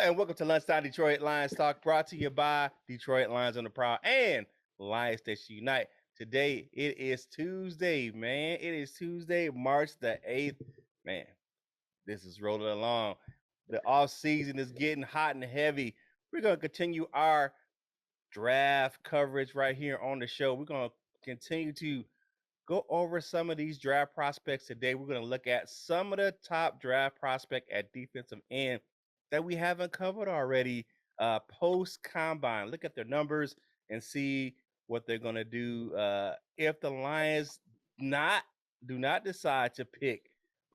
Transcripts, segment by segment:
and welcome to Lunchtime Detroit Lions Talk, brought to you by Detroit Lions on the Prowl and Lions that Unite. Today, it is Tuesday, man. It is Tuesday, March the 8th. Man, this is rolling along. The off season is getting hot and heavy. We're going to continue our draft coverage right here on the show. We're going to continue to go over some of these draft prospects today. We're going to look at some of the top draft prospect at defensive end that we haven't covered already post combine. Look at their numbers and see what they're going to do if the Lions do not decide to pick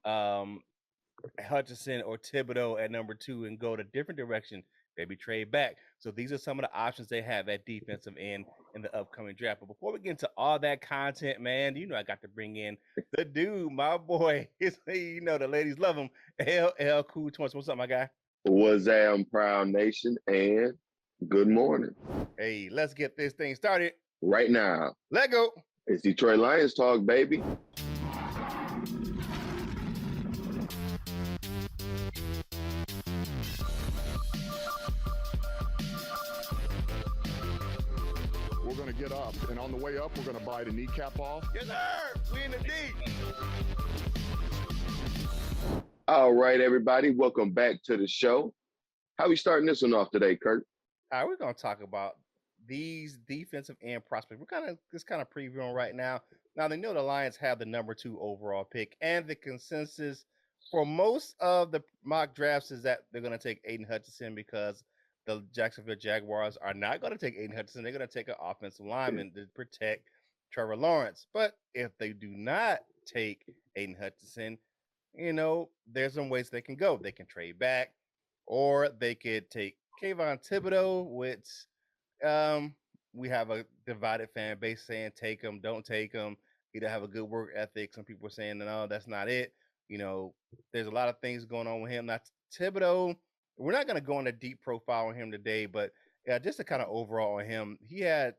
Hutchinson or Thibodeaux at number 2 and go to different direction, maybe trade back. So these are some of the options they have at defensive end in the upcoming draft. But before we get into all that content, man, I got to bring in the dude, my boy. The ladies love him. LL Cool 20. What's up, my guy? What's up, Proud Nation, and good morning. Hey, let's get this thing started right now. Let go. It's Detroit Lions Talk, baby. We're going to get up, and on the way up, we're going to bite a kneecap off. Yes, sir. We in the deep. All right, everybody. Welcome back to the show. How we starting this one off today, Curt? All right, we're going to talk about these defensive end prospects. We're kind of previewing right now. Now, they know the Lions have the number 2 overall pick, and the consensus for most of the mock drafts is that they're going to take Aidan Hutchinson because the Jacksonville Jaguars are not going to take Aidan Hutchinson. They're going to take an offensive lineman to protect Trevor Lawrence. But if they do not take Aidan Hutchinson, there's some ways they can go. They can trade back, or they could take Kayvon Thibodeaux, which we have a divided fan base saying take him, don't take him. He doesn't have a good work ethic. Some people are saying, no, that's not it. There's a lot of things going on with him. Not Thibodeaux. We're not going to go into deep profile on him today, but just a kind of overall on him. He had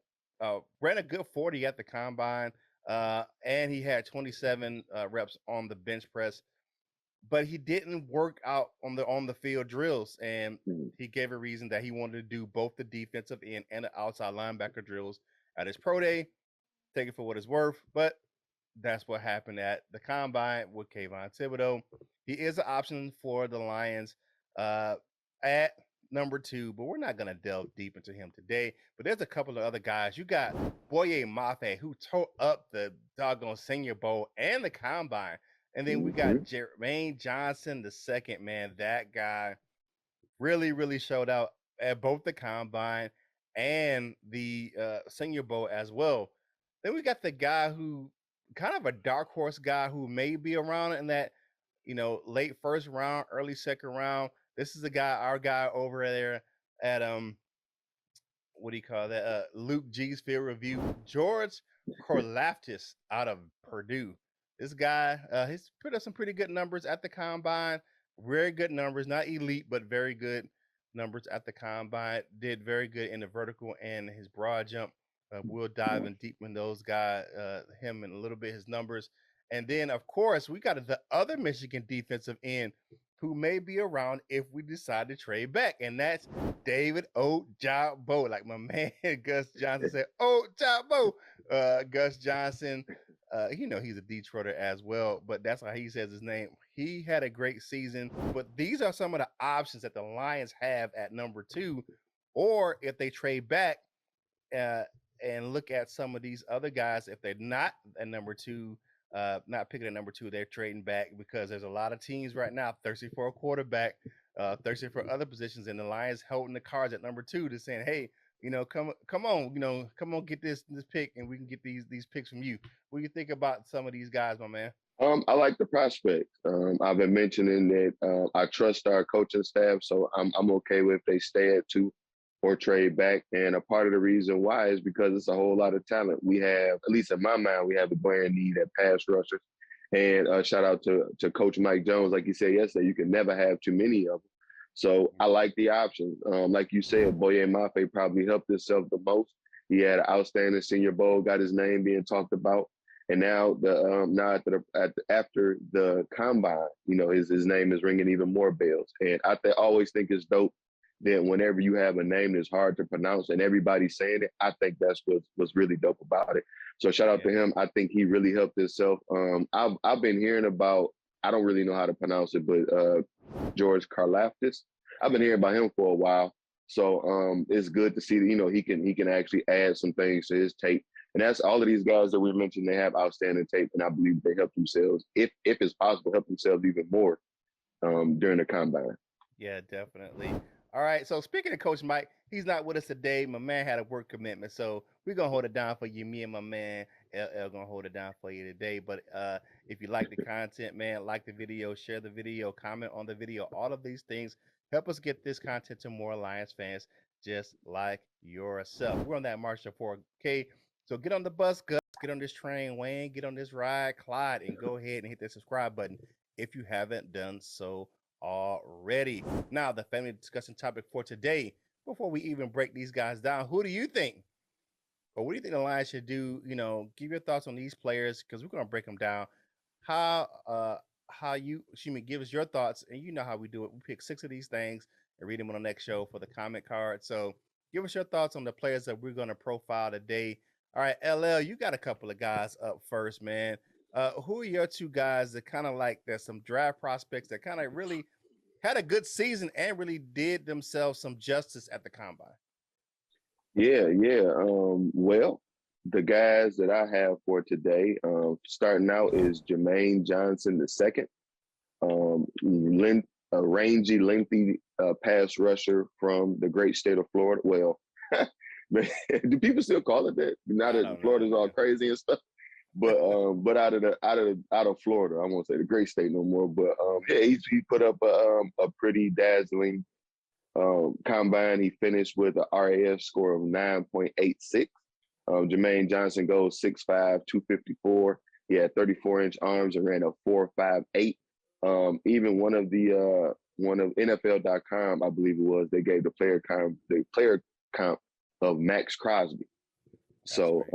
ran a good 40 at the combine, and he had 27 reps on the bench press. But he didn't work out on the field drills, and he gave a reason that he wanted to do both the defensive end and the outside linebacker drills at his pro day. Take it for what it's worth, but that's what happened at the combine with Kayvon Thibodeaux. He is an option for the Lions at number 2, but we're not going to delve deep into him today. But there's a couple of other guys. You got Boye Mafe, who tore up the doggone Senior Bowl and the combine. And then we got Jermaine Johnson, the second, man. That guy really, really showed out at both the combine and the Senior Bowl as well. Then we got the guy who kind of a dark horse guy who may be around in that, late first round, early second round. This is the guy, our guy over there at what do you call that? Luke G's Field Review, George Karlaftis out of Purdue. This guy, he's put up some pretty good numbers at the combine. Very good numbers, not elite, but very good numbers at the combine. Did very good in the vertical and his broad jump. We'll dive in deep in those guys, him and a little bit his numbers. And then, of course, we got the other Michigan defensive end who may be around if we decide to trade back, and that's David Ojabo. Like my man Gus Johnson said, Ojabo. Gus Johnson. He's a Detroiter as well, but that's how he says his name. He had a great season, but these are some of the options that the Lions have at number 2, or if they trade back and look at some of these other guys, if they're not at number 2, not picking at number 2, they're trading back because there's a lot of teams right now thirsty for a quarterback, thirsty for other positions, and the Lions holding the cards at number 2 to saying, hey, come on, get this pick, and we can get these picks from you. What do you think about some of these guys, my man? I like the prospect. I've been mentioning that I trust our coaching staff, so I'm okay with if they stay at 2 or trade back. And a part of the reason why is because it's a whole lot of talent. We have, at least in my mind, we have a glaring need at pass rushers. And shout out to Coach Mike Jones, like you said yesterday, you can never have too many of them. So I like the options. Like you said, Boye Mafe probably helped himself the most. He had an outstanding Senior Bowl, got his name being talked about. And now after the combine, his name is ringing even more bells. And I always think it's dope that whenever you have a name that's hard to pronounce and everybody's saying it, I think that's what's really dope about it. So shout out to him. I think he really helped himself. I've been hearing about, I don't really know how to pronounce it, but George Karlaftis. I've been hearing about him for a while. So it's good to see that, you know, he can actually add some things to his tape. And that's all of these guys that we mentioned, they have outstanding tape, and I believe they help themselves, if it's possible, help themselves even more during the combine. Yeah, definitely. All right. So speaking of Coach Mike, he's not with us today. My man had a work commitment, so we're gonna hold it down for you. Me and my man LL gonna hold it down for you today. But if you like the content, man, like the video, share the video, comment on the video, all of these things help us get this content to more Lions fans just like yourself. We're on that march to 4K. So get on the bus, Gus. Get on this train, Wayne. Get on this ride, Clyde, and go ahead and hit that subscribe button if you haven't done so already. Now, the family discussion topic for today, before we even break these guys down, who do you think, or what do you think the Lions should do? You know, give your thoughts on these players, because we're gonna break them down. How you, excuse me, give us your thoughts, and you know how we do it. We pick 6 of these things and read them on the next show for the comment card. So give us your thoughts on the players that we're gonna profile today. All right, LL, you got a couple of guys up first, man. Who are your 2 guys that kind of like, there's some draft prospects that kind of really had a good season and really did themselves some justice at the combine? Yeah. Well, the guys that I have for today, starting out is Jermaine Johnson II, a rangy, lengthy pass rusher from the great state of Florida. Well, do people still call it that? Now that Florida's all crazy and stuff. But out of Florida, I won't say the great state no more. But yeah, he put up a pretty dazzling combine. He finished with a RAF score of 9.86. Jermaine Johnson goes 6'5", 254. He had 34-inch arms and ran a 4.58. Even one of NFL.com, I believe it was, they gave the player comp of Max Crosby. So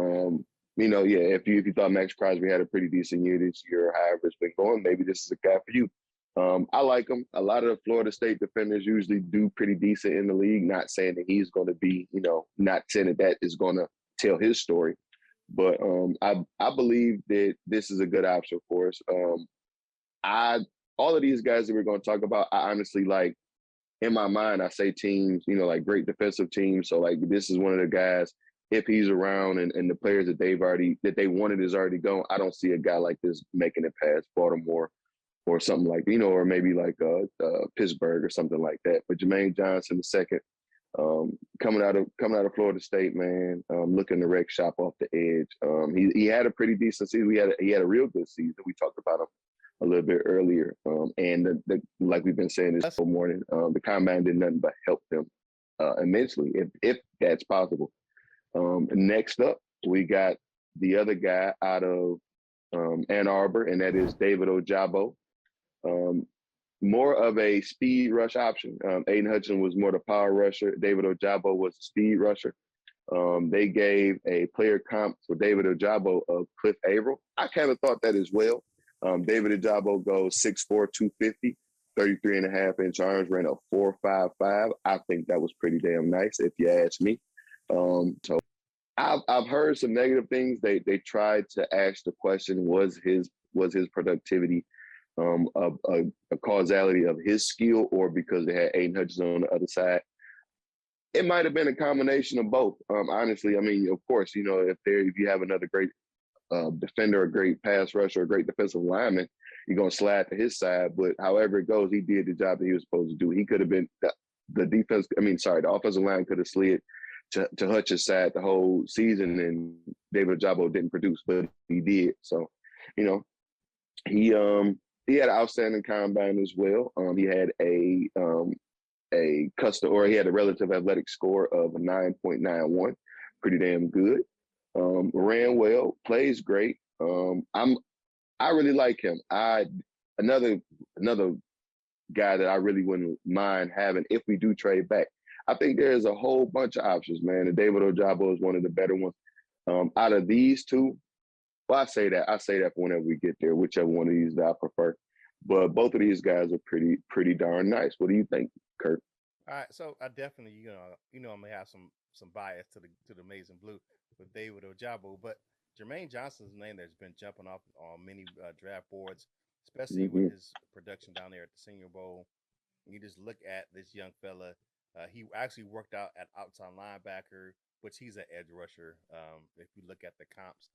you know, yeah, if you thought Max Crosby had a pretty decent year this year, however it's been going, maybe this is a guy for you. I like him. A lot of the Florida State defenders usually do pretty decent in the league. Not saying that he's going to be, you know, not saying that is going to tell his story, but I believe that this is a good option for us. All of these guys that we're going to talk about, I honestly like. In my mind, I say teams, you know, like great defensive teams. So like this is one of the guys. If he's around and the players that they wanted is already gone, I don't see a guy like this making it past Baltimore or something like, you know, or maybe like Pittsburgh or something like that. But Jermaine Johnson II, coming out of Florida State, man, looking to wreck shop off the edge. He had a pretty decent season. He had a real good season. We talked about him a little bit earlier, and like we've been saying this whole morning, the combine did nothing but help them immensely, if that's possible. Next up, we got the other guy out of Ann Arbor, and that is David Ojabo. More of a speed rush option. Aidan Hutchinson was more the power rusher. David Ojabo was the speed rusher. They gave a player comp for David Ojabo of Cliff Averill. I kind of thought that as well. David Ojabo goes 6'4", 250, 33.5-inch arms, ran a 4.55. I think that was pretty damn nice, if you ask me. So I've heard some negative things. They tried to ask the question, was his productivity a causality of his skill, or because they had Aidan Hutchinson on the other side? It might have been a combination of both. Honestly, I mean, of course, you know, if you have another great defender, a great pass rusher, a great defensive lineman, you're gonna slide to his side. But however it goes, he did the job that he was supposed to do. He could have been the offensive line could have slid to Hutch's side the whole season, and David Ojabo didn't produce, but he did. So, you know, he had an outstanding combine as well. He had he had a relative athletic score of a 9.91, pretty damn good. Ran well, plays great. I really like him. Another guy that I really wouldn't mind having if we do trade back. I think there's a whole bunch of options, man. And David Ojabo is one of the better ones. Out of these two, well, I say that for whenever we get there, whichever one of these that I prefer. But both of these guys are pretty darn nice. What do you think, Curt? All right, so I definitely, I'm gonna have some bias to the Maize and Blue with David Ojabo, but Jermaine Johnson's name that's been jumping off on many draft boards, especially with Hmm. his production down there at the Senior Bowl. You just look at this young fella. He actually worked out at outside linebacker, which he's an edge rusher. If you look at the comps,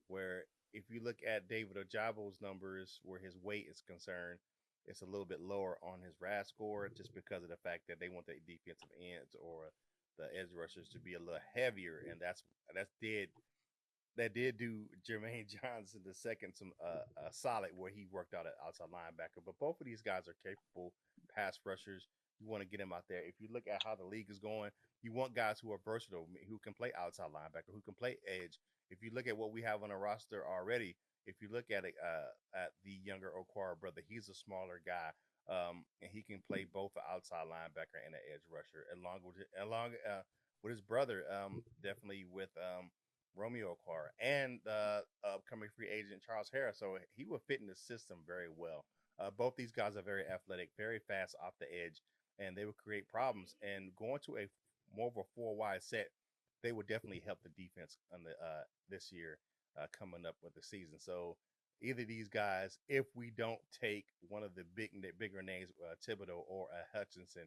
where if you look at David Ojabo's numbers, where his weight is concerned, it's a little bit lower on his RAS score just because of the fact that they want the defensive ends or the edge rushers to be a little heavier, and that's dead that did do Jermaine Johnson the second some solid where he worked out at outside linebacker. But both of these guys are capable pass rushers. You want to get them out there. If you look at how the league is going, you want guys who are versatile, who can play outside linebacker, who can play edge. If you look at what we have on the roster already, if you look at it at the younger Okwara brother, he's a smaller guy. And he can play both an outside linebacker and an edge rusher, with his brother, definitely with Romeo Carr and upcoming free agent Charles Harris. So he will fit in the system very well. Both these guys are very athletic, very fast off the edge, and they will create problems. And going to a more of a four wide set, they would definitely help the defense on the this year coming up with the season. So either of these guys, if we don't take one of the bigger names, Thibodeaux or Hutchinson,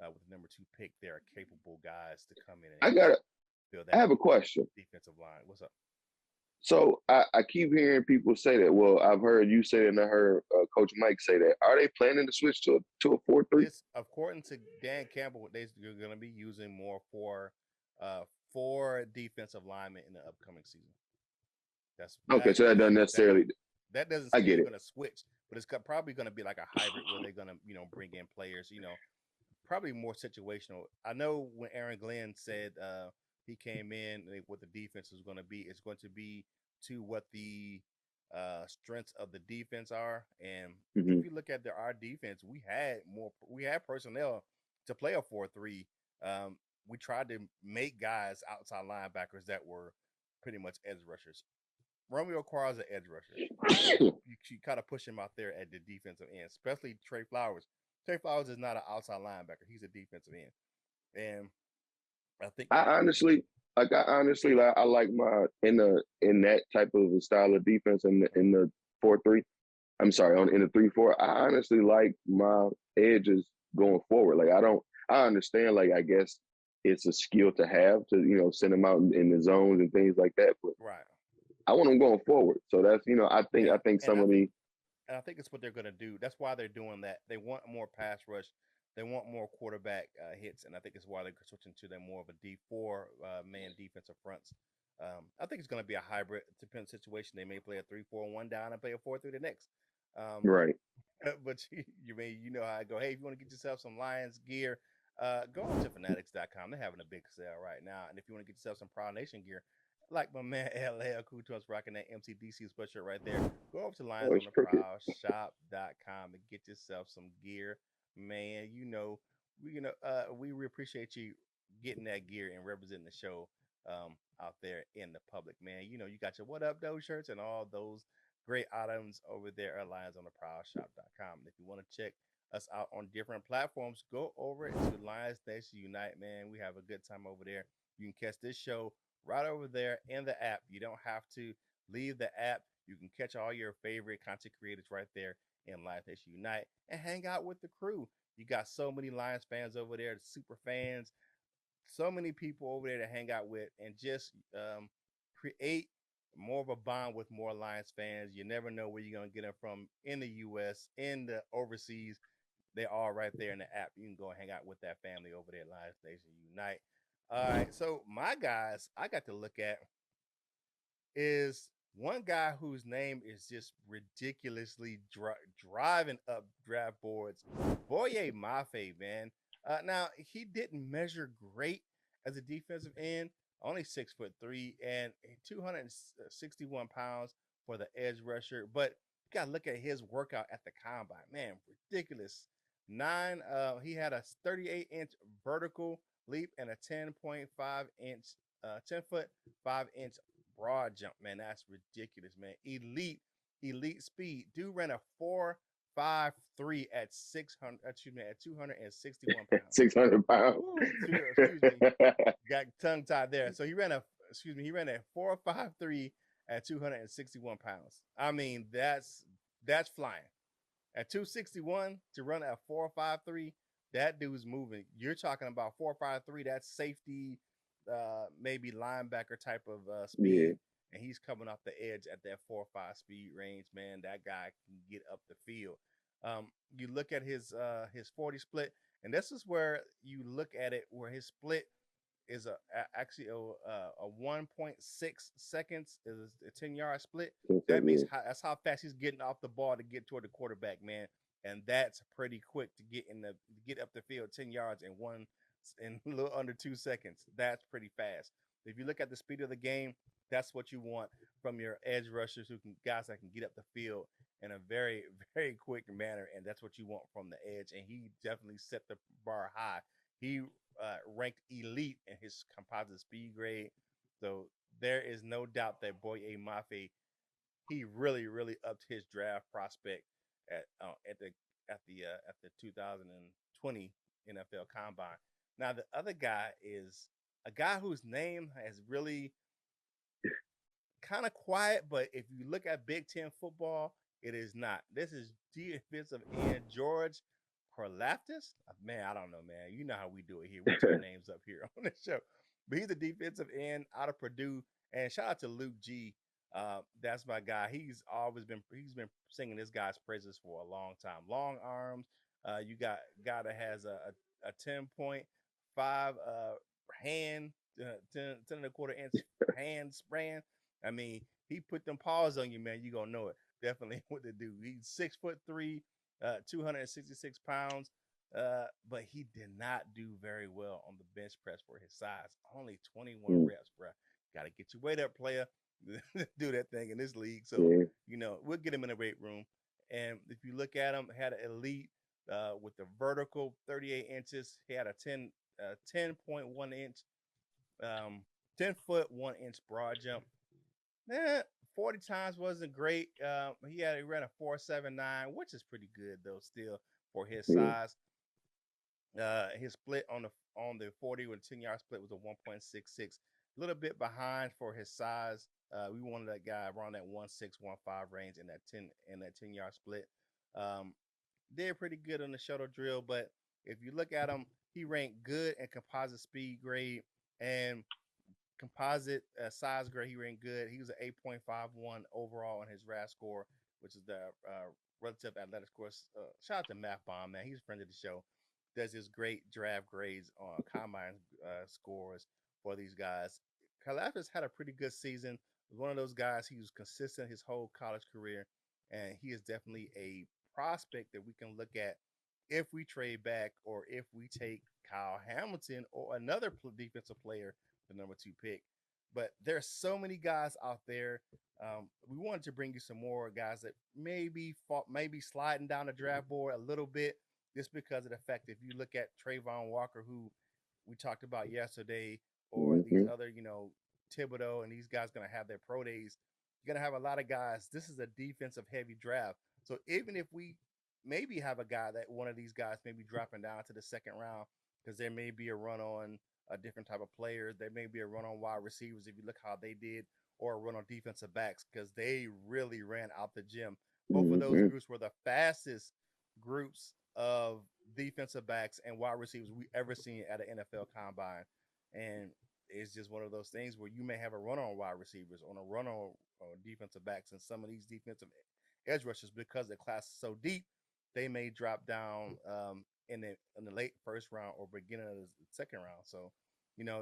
with the number 2 pick, they are capable guys to come in and I help got to fill I that have a question. defensive line. What's up? So I keep hearing people say that. Well, I've heard you say it, and I heard Coach Mike say that. Are they planning to switch to a 4-3? This, according to Dan Campbell, they're going to be using more uh, for defensive linemen in the upcoming season. That's Okay, that so that doesn't that necessarily. that doesn't I say get they're it. going to switch, but it's probably going to be like a hybrid where they're going to bring in players. Probably more situational. I know when Aaron Glenn said he came in, what the defense is going to be, it's going to be to what the strengths of the defense are. And Hmm. if you look at our defense, we had personnel to play a 4-3. We tried to make guys outside linebackers that were pretty much edge rushers. Romeo Carr is an edge rusher. You kind of push him out there at the defensive end, especially Trey Flowers. Trey Flowers is not an outside linebacker; he's a defensive end, and I think I honestly, I like my in that type of a style of defense in the 4-3. I'm sorry, in the 3-4. I honestly like my edges going forward. Like I understand. Like I guess it's a skill to have to send them out in the zones and things like that. But right, I want them going forward. So that's yeah, I think and some of the I think it's what they're going to do. That's why they're doing that. They want more pass rush. They want more quarterback hits, and I think it's why they're switching to them more of a D4 man defensive fronts. I think it's going to be a hybrid. It depends situation. They may play a 3-4-1 down and play a 4-3 the next. Um, right. but you know how I go. Hey, if you want to get yourself some Lions gear, go on to fanatics.com. They're having a big sale right now. And if you want to get yourself some Prowl Nation gear, like my man LL Kutos rocking that MCDC sweatshirt right there, go over to Oh, it's crooked. lionsontheprowlshop.com and get yourself some gear. Man, we really appreciate you getting that gear and representing the show out there in the public, man. You got your What Up Doe shirts and all those great items over there at lionsontheprowlshop.com. And if you want to check us out on different platforms, go over to Lions Nation Unite, man. We have a good time over there. You can catch this show right over there in the app. You don't have to leave the app. You can catch all your favorite content creators right there in Lions Nation Unite and hang out with the crew. You got so many Lions fans over there, the super fans, so many people over there to hang out with and just create more of a bond with more Lions fans. You never know where you're going to get them from in the U.S., in the overseas. They're all right there in the app. You can go and hang out with that family over there at Lions Nation Unite. All right. So, my guys, I got to look at is one guy whose name is just ridiculously driving up draft boards. Boye Mafe, man. Now he didn't measure great as a defensive end, only 6'3" and 261 pounds for the edge rusher. But you gotta look at his workout at the combine, man, ridiculous. He had a 38-inch vertical leap and a 10.5-inch, 10-foot 5-inch broad jump, man. That's ridiculous, man. Elite speed. Dude ran a 5'3" at 600. Excuse me, at 261 pounds. 600 pounds. Ooh, excuse me, got tongue tied there. So he ran a 4.53 at 261 pounds. I mean, that's flying. At 261 to run at 4.53, that dude's moving. You're talking about 4.53. That's safety, maybe linebacker type of speed. Yeah. And he's coming off the edge at that 4.5 speed range. Man, that guy can get up the field. You look at his 40 split, and this is where you look at it where his split is actually a 1.6 seconds is a 10-yard split. That means that's how fast he's getting off the ball to get toward the quarterback, man. And that's pretty quick to get up the field 10 yards in a little under 2 seconds. That's pretty fast. If you look at the speed of the game, that's what you want from your edge rushers guys that can get up the field in a very, very quick manner, and that's what you want from the edge. And he definitely set the bar high. He ranked elite in his composite speed grade, so there is no doubt that Boye Mafe, he really, really upped his draft prospect at the 2020 NFL Combine. Now the other guy is a guy whose name has really kind of quiet, but if you look at Big Ten football, it is not. This is defensive end George Karlaftis. Man, I don't know, man. You know how we do it here. We turn names up here on the show. But he's a defensive end out of Purdue. And shout out to Luke G. That's my guy. He's been singing this guy's praises for a long time. Long arms. You got a guy that has a 10.5 hand, 10 and a quarter inch hand span. I mean, he put them paws on you, man. You gonna know it. Definitely what to do. He's 6'3", 266 pounds. But he did not do very well on the bench press for his size. Only 21 reps, bro. Got to get your weight up, player. Do that thing in this league. So, we'll get him in the weight room. And if you look at him, had an elite with the vertical 38 inches. He had a 10.1 inch, 10 foot 1 inch broad jump. 40 times wasn't great. He ran a 4.79, which is pretty good though, still for his size. His split on the 40 with a 10-yard split was a 1.66, a little bit behind for his size. We wanted that guy around that 1.6, 1.5 range in that 10-yard split. Did pretty good on the shuttle drill, but if you look at him, he ranked good in composite speed grade and composite size grade. He ranked good. He was an 8.51 overall on his RAS score, which is the relative athletic score. Shout out to Math Bomb, man. He's a friend of the show. Does his great draft grades on combine scores for these guys. Karlaftis had a pretty good season. One of those guys, he was consistent his whole college career, and he is definitely a prospect that we can look at if we trade back or if we take Kyle Hamilton or another defensive player, the number 2 pick. But there's so many guys out there. We wanted to bring you some more guys that maybe sliding down the draft board a little bit, just because of the fact if you look at Trayvon Walker, who we talked about yesterday, or these other, Thibodeaux and these guys going to have their pro days, you're going to have a lot of guys. This is a defensive heavy draft. So even if we maybe have a guy that one of these guys may be dropping down to the second round, because there may be a run on a different type of players. There may be a run on wide receivers if you look how they did, or a run on defensive backs because they really ran out the gym. Both of those groups were the fastest groups of defensive backs and wide receivers we ever seen at an NFL Combine. And it's just one of those things where you may have a run on wide receivers, on a run on defensive backs, and some of these defensive edge rushers, because the class is so deep, they may drop down in the late first round or beginning of the second round. So,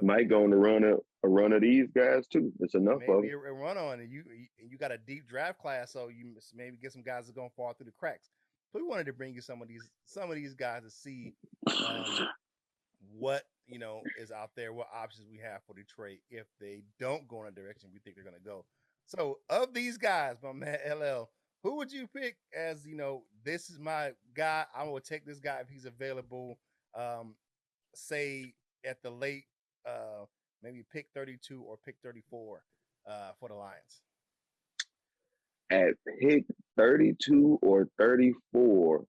might go on to run a run of these guys too. It's enough of maybe a run on, and you got a deep draft class, so you maybe get some guys that are gonna fall through the cracks. But we wanted to bring you some of these guys to see what is out there, what options we have for Detroit if they don't go in a direction we think they're gonna go. So of these guys, my man LL, who would you pick as, this is my guy, I'm going to take this guy if he's available, say at the late, maybe pick 32 or pick 34 for the Lions? At pick 32 or 34,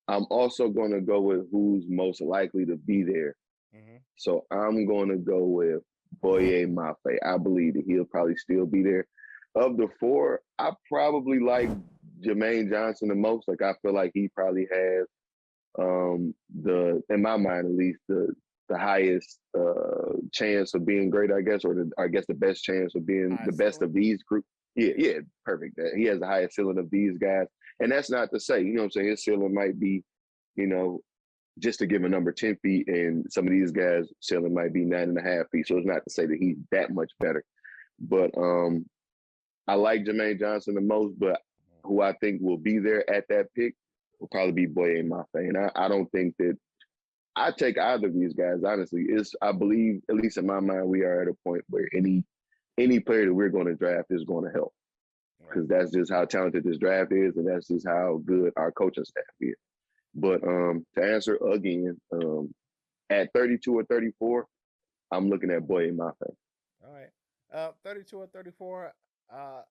I'm also going to go with who's most likely to be there. Mm-hmm. So I'm going to go with Boye Mafe. I believe that he'll probably still be there. Of the four, I probably like Jermaine Johnson the most. Like I feel like he probably has the, in my mind at least, the highest chance of being great, I guess, or I guess the best chance of being the best of these groups. Yeah, perfect. He has the highest ceiling of these guys. And that's not to say, you know what I'm saying, his ceiling might be, you know, just to give a number 10 feet, and some of these guys' ceiling might be 9.5 feet. So it's not to say that he's that much better. But I like Jermaine Johnson the most, but who I think will be there at that pick will probably be Boye Mafe. And I don't think that I take either of these guys, honestly. I believe, at least in my mind, we are at a point where any player that we're going to draft is going to help. Because that's just how talented this draft is, and that's just how good our coaching staff is. But to answer again, at 32 or 34, I'm looking at Boye Mafe. All right. 32 or 34, I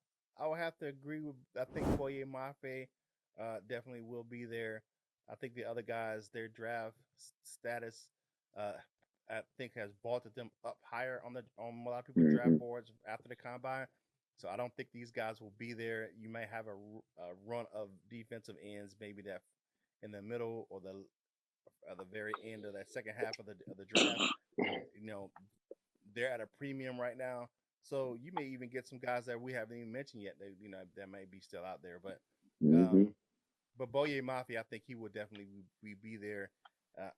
would have to agree with, I think Boye Mafe definitely will be there. I think the other guys, their draft status, I think has vaulted them up higher on a lot of people's draft boards after the combine. So I don't think these guys will be there. You may have a run of defensive ends, maybe that in the middle or the very end of that second half of the draft. You know, they're at a premium right now. So you may even get some guys that we haven't even mentioned yet. That that may be still out there, but Boye Mafe, I think he will definitely be there.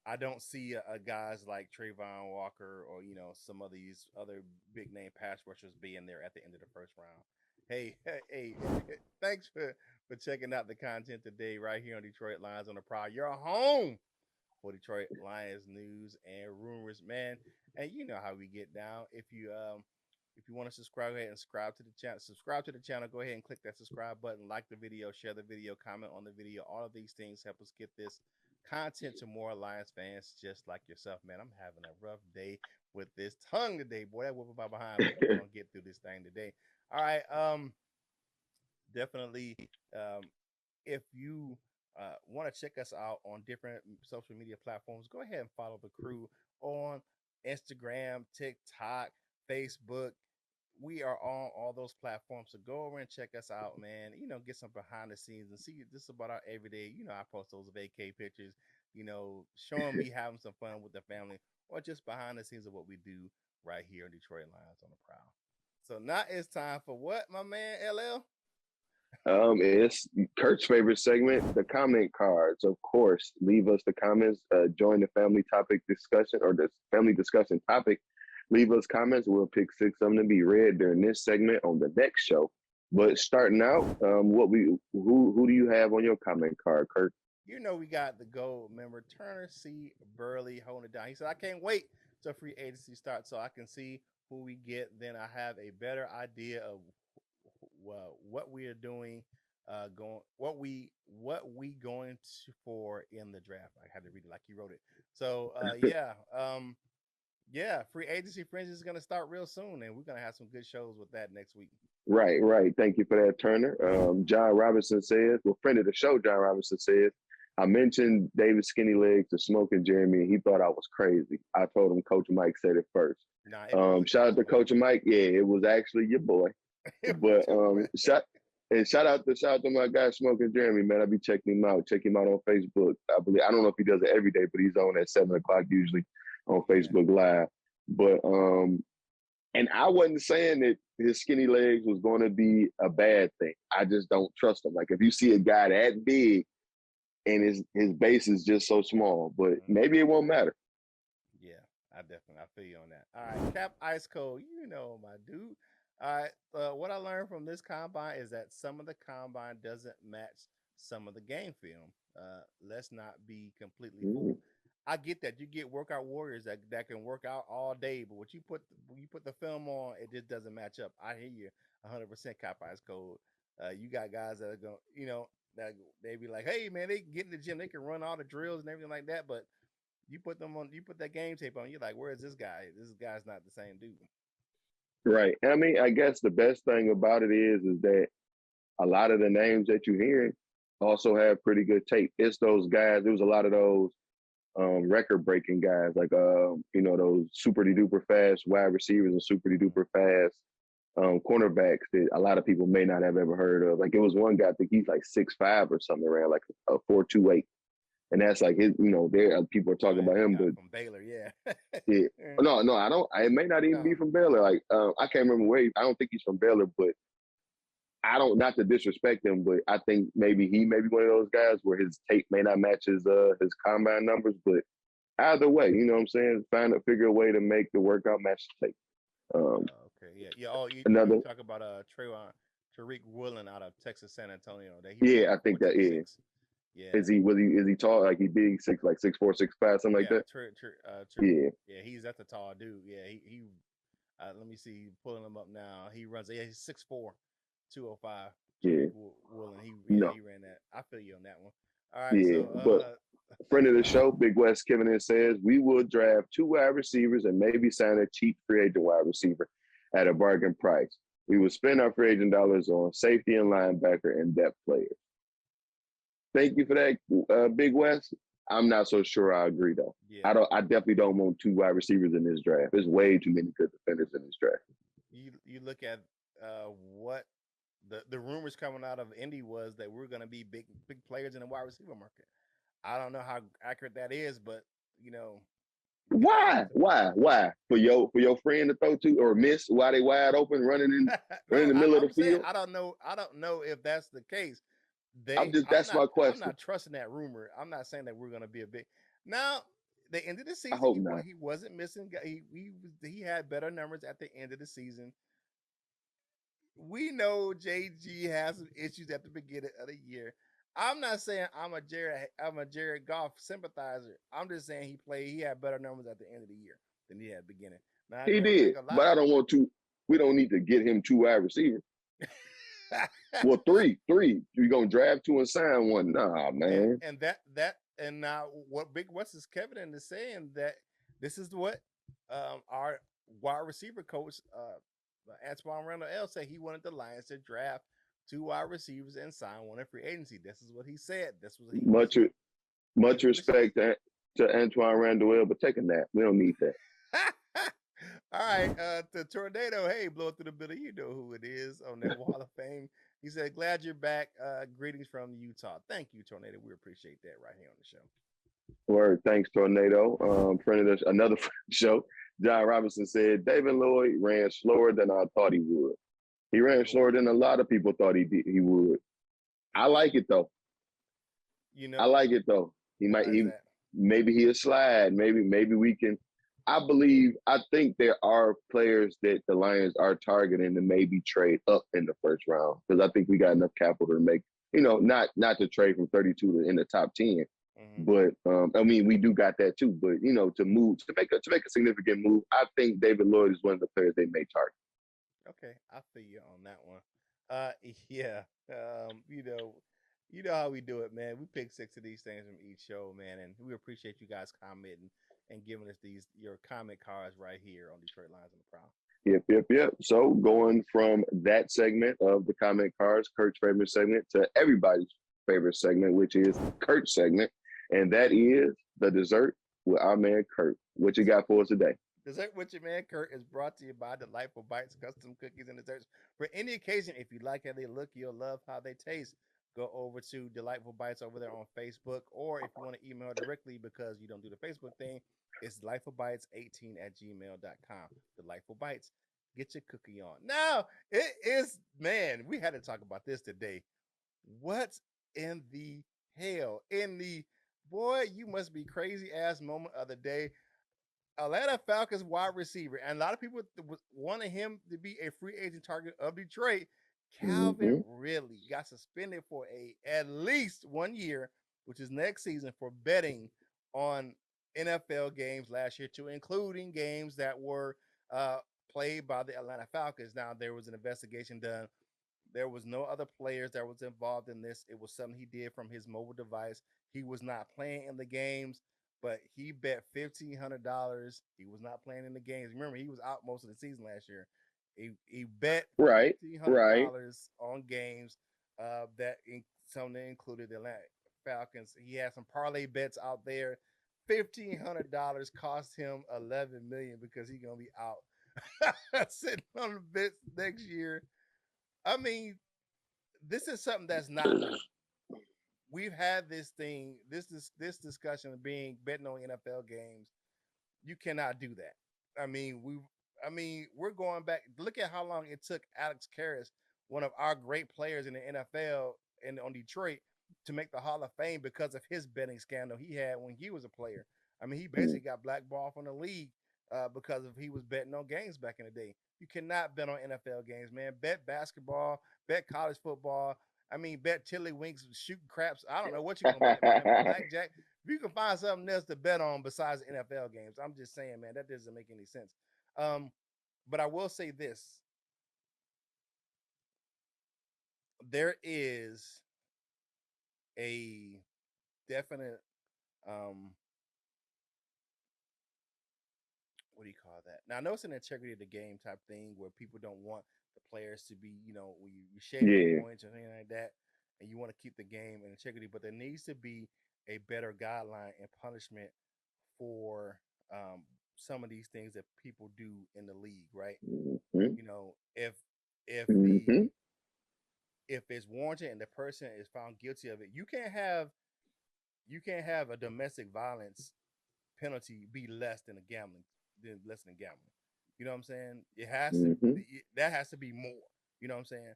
I don't see guys like Trayvon Walker or some of these other big name pass rushers being there at the end of the first round. Hey, thanks for checking out the content today right here on Detroit Lions on the Prowl. You're home for Detroit Lions news and rumors, man. And you know how we get down. If you want to subscribe, go ahead and subscribe to the channel. Subscribe to the channel. Go ahead and click that subscribe button, like the video, share the video, comment on the video. All of these things help us get this content to more Lions fans just like yourself, man. I'm having a rough day with this tongue today, boy. That whooping by behind, but we're gonna get through this thing today. All right. Definitely. If you want to check us out on different social media platforms, go ahead and follow the crew on Instagram, TikTok, Facebook. We are on all those platforms, so go over and check us out, man. Get some behind the scenes and see this about our everyday. I post those vacay pictures, showing me having some fun with the family, or just behind the scenes of what we do right here in Detroit Lions on the Prowl. So now it's time for what, my man LL? It's Curt's favorite segment, the comment cards. Of course, leave us the comments. Join the family topic discussion or the family discussion topic. Leave us comments. We'll pick 6 of them to be read during this segment on the next show. But starting out, who do you have on your comment card, Curt? We got the gold member Turner C. Burley holding it down. He said, "I can't wait till free agency starts so I can see who we get. Then I have a better idea of what we are doing, what we going to for in the draft." I had to read it like he wrote it. So yeah, free agency frenzy is going to start real soon, and we're going to have some good shows with that next week. Right. Thank you for that, Turner. John Robinson says, friend of the show, John Robinson says, I mentioned David Skinny Legs to Smoking Jeremy, and he thought I was crazy. I told him Coach Mike said it first. Shout out to Coach Mike. Yeah, it was actually your boy. But shout out to my guy Smoking Jeremy, man. I be checking him out. Check him out on Facebook. I don't know if he does it every day, but he's on at 7:00 usually on Facebook Live. But and I wasn't saying that his skinny legs was going to be a bad thing. I just don't trust him. Like if you see a guy that big and his base is just so small, but maybe it won't matter. Yeah, I feel you on that. All right, Cap Ice Cold, my dude. All right, what I learned from this combine is that some of the combine doesn't match some of the game film. Let's not be completely fooled. I get that you get workout warriors that can work out all day, but when you put the film on, it just doesn't match up. I hear you 100%, Cap Ice Cold. You got guys that are going, that they be like, hey man, they can get in the gym, they can run all the drills and everything like that, but you put that game tape on, you're like, where is this guy? This guy's not the same dude. Right. I mean, I guess the best thing about it is that a lot of the names that you hear also have pretty good tape. It's those guys. There was a lot of those record-breaking guys, like those super duper fast wide receivers and super duper fast cornerbacks that a lot of people may not have ever heard of. Like it was one guy, I think he's like 6'5" or something, around like a 4.28. And that's like his, there people are talking about him, but from Baylor, yeah. yeah. No, I don't. It may not even be from Baylor. Like I can't remember where. I don't think he's from Baylor, but I don't. Not to disrespect him, but I think maybe he may be one of those guys where his tape may not match his combine numbers. But either way, you know what I'm saying. Figure a way to make the workout match the tape. Okay, yeah. Oh, you talk about Tariq Woolen out of Texas San Antonio. I think that is. Yeah. Is he tall? Like he big, 6'4", 6'5", something like that? Yeah, he's at the tall dude. Yeah, he let me see, pulling him up now. He runs. Yeah, he's 6'4", 205. Yeah. Woolen. He ran that. I feel you on that one. All right. Yeah, so, but friend of the show, Big West Kevin says we will draft 2 wide receivers and maybe sign a cheap free agent wide receiver at a bargain price. We will spend our free agent dollars on safety and linebacker and depth players. Thank you for that, Big West. I'm not so sure I agree though. Yeah. I definitely don't want 2 wide receivers in this draft. There's way too many good defenders in this draft. You look at what the rumors coming out of Indy was that we're going to be big players in the wide receiver market. I don't know how accurate that is, but Why? For your friend to throw to or miss while they wide open running in the middle of the field? I don't know if that's the case. That's my question. I'm not trusting that rumor. I'm not saying that we're going to be a big. Now, the end of the season, he wasn't missing. He had better numbers at the end of the season. We know JG has some issues at the beginning of the year. I'm not saying I'm a Jared Goff sympathizer. I'm just saying he had better numbers at the end of the year than he had at the beginning. Now, he did, but I don't want to. We don't need to get him 2 wide receivers. Well, 3. You're gonna draft 2 and sign 1. Nah, man. And now what Big West is Kevin is saying that this is what our wide receiver coach Antoine Randall L said he wanted the Lions to draft 2 wide receivers and sign 1 in free agency. This is what he said. This was much respect to Antoine Randall L, but take a nap. We don't need that. All right, the Tornado, hey, blowing through the building. You know who it is on that Wall of Fame. He said, glad you're back. Greetings from Utah. Thank you, Tornado. We appreciate that right here on the show. Word, thanks, Tornado. Another friend of the show, John Robinson said, David Lloyd ran slower than I thought he would. He ran slower than a lot of people thought he would. I like it, though. I like it, though. Maybe he'll slide. Maybe we can. I think there are players that the Lions are targeting to maybe trade up in the first round because I think we got enough capital to make, not to trade from 32 in the top 10. Mm-hmm. But we do got that too. But to make a significant move, I think David Lloyd is one of the players they may target. Okay, I feel you on that one. Yeah. You know how we do it, man. We pick 6 of these things from each show, man, and we appreciate you guys commenting and giving us your comment cards right here on Detroit Lions on the Prowl. Yep. So going from that segment of the comment cards, Curt's favorite segment, to everybody's favorite segment, which is Curt's segment, and that is the dessert with our man Curt. What you got for us today? Dessert with your man Curt is brought to you by Delightful Bites, custom cookies and desserts for any occasion. If you like how they look, you'll love how they taste. Go over to Delightful Bites over there on Facebook, or if you want to email directly because you don't do the Facebook thing, it's delightfulbites18@gmail.com. Delightful Bites, get your cookie on. Now, it is, man, we had to talk about this today. What in the hell? Boy, you must be crazy ass moment of the day. Atlanta Falcons wide receiver, and a lot of people wanted him to be a free agent target of Detroit. Calvin Ridley got suspended for at least 1 year, which is next season, for betting on NFL games last year, too, including games that were played by the Atlanta Falcons. Now, there was an investigation done. There was no other players that was involved in this. It was something he did from his mobile device. He was not playing in the games, but he bet $1,500. He was not playing in the games. Remember, he was out most of the season last year. He bet $1,500 on games. Some that included the Atlanta Falcons. He had some parlay bets out there. $1,500 cost him $11 million because he's gonna be out sitting on the bets next year. I mean, this is something that's not new. We've had this thing, this discussion of being betting on NFL games. You cannot do that. We're going back. Look at how long it took Alex Karras, one of our great players in the NFL and on Detroit, to make the Hall of Fame because of his betting scandal he had when he was a player. I mean, he basically got blackballed from the league because of he was betting on games back in the day. You cannot bet on NFL games, man. Bet basketball, bet college football. I mean, bet tiddlywinks, shooting craps. I don't know what you're gonna bet, man. Blackjack. If you can find something else to bet on besides NFL games, I'm just saying, man, that doesn't make any sense. But I will say this: there is a definite what do you call that? Now I know it's an integrity of the game type thing where people don't want the players to be, when you shave points or anything like that, and you want to keep the game in integrity, but there needs to be a better guideline and punishment for some of these things that people do in the league, right? If if it's warranted and the person is found guilty of it, you can't have a domestic violence penalty be less than gambling. You know what I'm saying? It has to that has to be more. You know what I'm saying?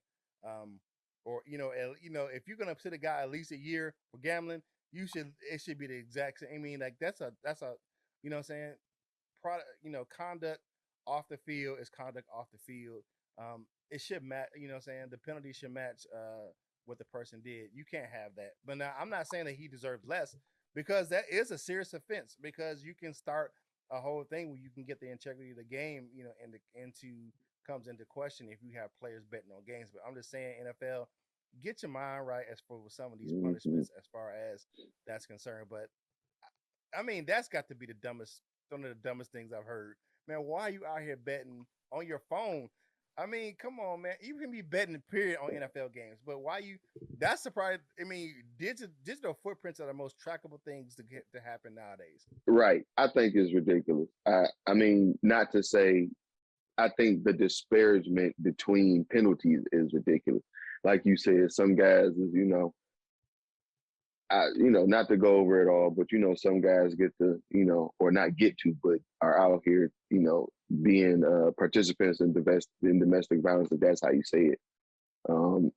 Or if you're gonna sit a guy at least a year for gambling, it should be the exact same. I mean, like that's a you know what I'm saying, conduct off the field is conduct off the field. It should match, you know what I'm saying? The penalty should match what the person did. You can't have that. But now I'm not saying that he deserves less, because that is a serious offense, because you can start a whole thing where you can get the integrity of the game, comes into question if you have players betting on games. But I'm just saying, NFL, get your mind right as for some of these punishments as far as that's concerned. But I mean, that's got to be one of the dumbest things I've heard. Man, why are you out here betting on your phone? I mean, come on, man. You can be betting, period, on NFL games, but why you? That's surprising. I mean, digital footprints are the most trackable things to happen nowadays. Right. I think it's ridiculous. I mean, not to say, I think the disparagement between penalties is ridiculous. Like you said, some guys is, not to go over it all, but some guys get to, or not get to, but are out here, being participants in domestic violence, if that's how you say it, and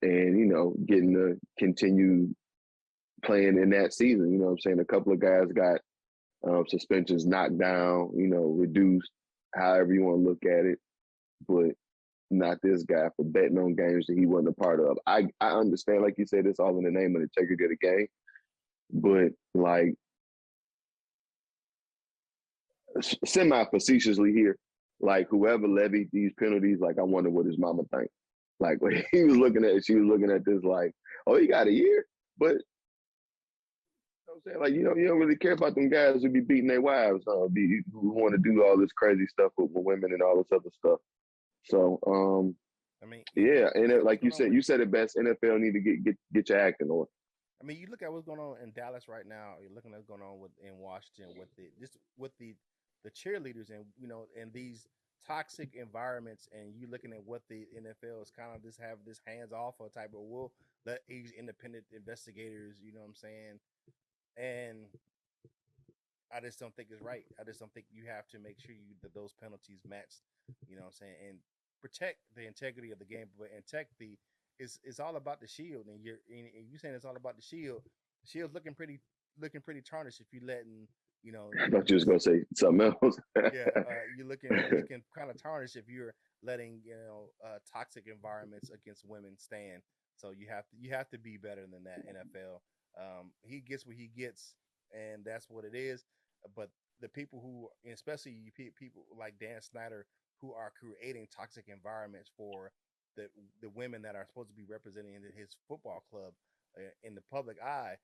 getting to continue playing in that season. You know what I'm saying? A couple of guys got suspensions knocked down, reduced, however you want to look at it, but not this guy for betting on games that he wasn't a part of. I understand, like you said, it's all in the name of the integrity of the game. But like, semi-facetiously here, like whoever levied these penalties, like I wonder what his mama think. Like when she was looking at this like, oh, he got a year, but I'm saying, like, you don't really care about them guys who be beating their wives, who want to do all this crazy stuff with women and all this other stuff. So, I mean, yeah, and like you said it best. NFL need to get your act in order. I mean, you look at what's going on in Dallas right now. You're looking at what's going on in Washington with the cheerleaders and these toxic environments, and you looking at what the NFL is kind of just have this hands off or type of, we'll let these independent investigators, you know what I'm saying? And I just don't think it's right. I just don't think you have to make sure that those penalties match, you know what I'm saying, and protect the integrity of the game, but it's all about the shield, and you saying it's all about the shield. The shield's looking pretty tarnished if you letting I thought you was gonna say something else. you're looking kind of tarnished if you're letting toxic environments against women stand. So you have to be better than that, NFL. He gets what he gets, and that's what it is. But the people who, especially people like Dan Snyder, who are creating toxic environments for the women that are supposed to be representing his football club in the public eye,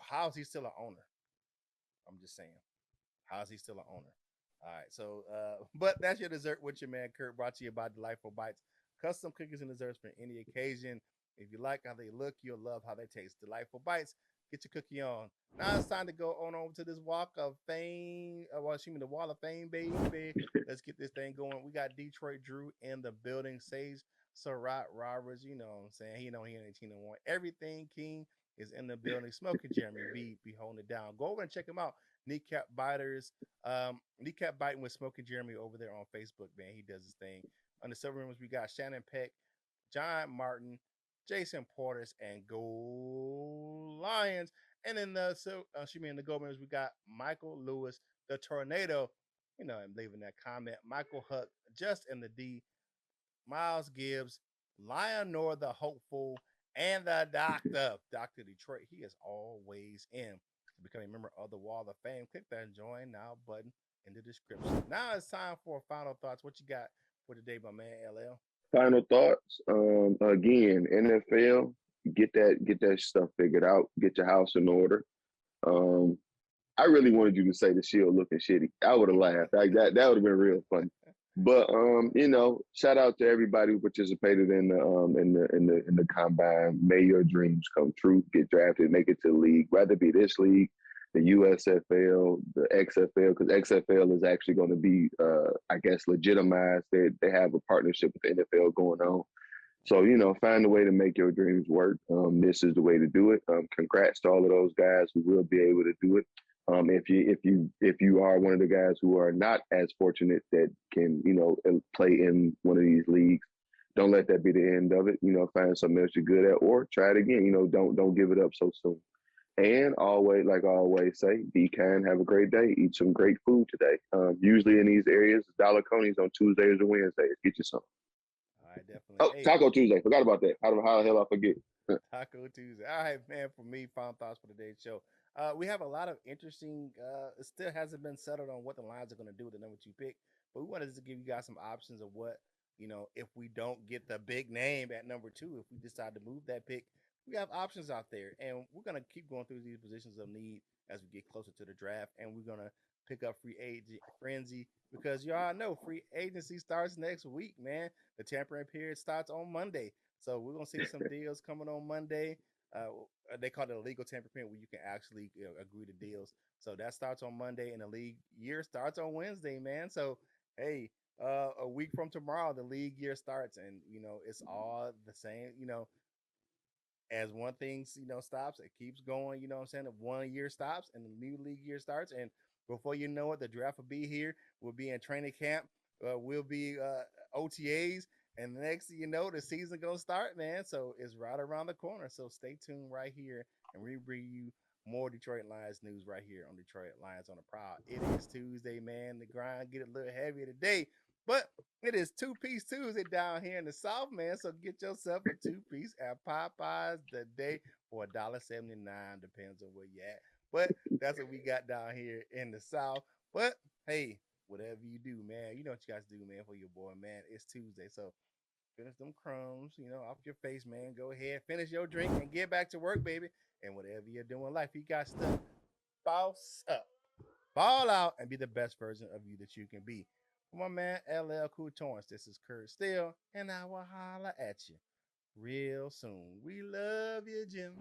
how is he still an owner? I'm just saying, how is he still an owner? All right, so but that's your dessert with your man Curt, brought to you by Delightful Bites. custom cookies and desserts for any occasion. If you like how they look, you'll love how they taste. Delightful bites. Get your cookie on. Now it's time to go on over to this walk of fame. The wall of fame, baby. Let's get this thing going. We got Detroit Drew in the building. Sage Surratt Roberts, you know what I'm saying? He ain't 1801. Everything King is in the building. Smoking Jeremy be holding it down. Go over and check him out. Kneecap Biters. Kneecap Biting with Smoking Jeremy over there on Facebook, man. He does his thing. On the silver rooms, we got Shannon Peck, John Martin, Jason Portis, and Gold Lions. And in the in the gold members, we got Michael Lewis, the Tornado. You know, I'm leaving that comment. Michael Huck, just in the D, Miles Gibbs, Lionor the Hopeful, and the Doctor. Dr. Detroit. He is always in. To become a member of the Wall of Fame, click that Join Now button in the description. Now it's time for final thoughts. What you got for today, my man LL? Final thoughts. Again, NFL, get that stuff figured out. Get your house in order. I really wanted you to say the Shield looking shitty. I would have laughed. Like that would have been real funny. But shout out to everybody who participated in the combine. May your dreams come true. Get drafted, make it to the league. Whether it be this league, the USFL, the XFL, because XFL is actually going to be, I guess, legitimized. They have a partnership with the NFL going on. So, find a way to make your dreams work. This is the way to do it. Congrats to all of those guys who will be able to do it. If you are one of the guys who are not as fortunate that can, play in one of these leagues, don't let that be the end of it. Find something else you're good at or try it again. Don't give it up so soon. And always, like I always say, be kind, have a great day, eat some great food today. Usually in these areas, Dollar Coney's on Tuesdays or Wednesdays. Get you some. All right, definitely. Oh, hey. Taco Tuesday. Forgot about that. How the hell I forget? Taco Tuesday. All right, man. For me, final thoughts for today's show. We have a lot of interesting. It still hasn't been settled on what the Lions are going to do with the number 2 pick, but we wanted to give you guys some options of what if we don't get the big name at number 2, if we decide to move that pick, we have options out there, and we're going to keep going through these positions of need as we get closer to the draft, and we're going to pick up free agent frenzy because y'all know free agency starts next week, man. The tampering period starts on Monday, so we're going to see some deals coming on Monday. They call it a legal tampering period where you can actually agree to deals. So that starts on Monday, and the league year starts on Wednesday, man. So hey, a week from tomorrow, the league year starts, and it's all the same. As one thing stops, it keeps going. You know what I'm saying? If 1 year stops and the new league year starts, and before you know it, the draft will be here. We'll be in training camp. We'll be OTAs. And the next thing you know, the season gonna start, man. So it's right around the corner. So stay tuned right here, and we bring you more Detroit Lions news right here on Detroit Lions on the Prowl. It is Tuesday, man. The grind get a little heavier today, but it is 2-piece Tuesday down here in the South, man. So get yourself a 2-piece at Popeyes today for $1.79. Depends on where you at, but that's what we got down here in the South. But hey, whatever you do, man, you know what you guys do, man, for your boy, man. It's Tuesday, so finish them crumbs, off your face, man. Go ahead, finish your drink, and get back to work, baby. And whatever you're doing in life, you got to boss up, ball out, and be the best version of you that you can be. For my man, LL Cool Torrance, this is Curt Steele, and I will holler at you real soon. We love you, Jim.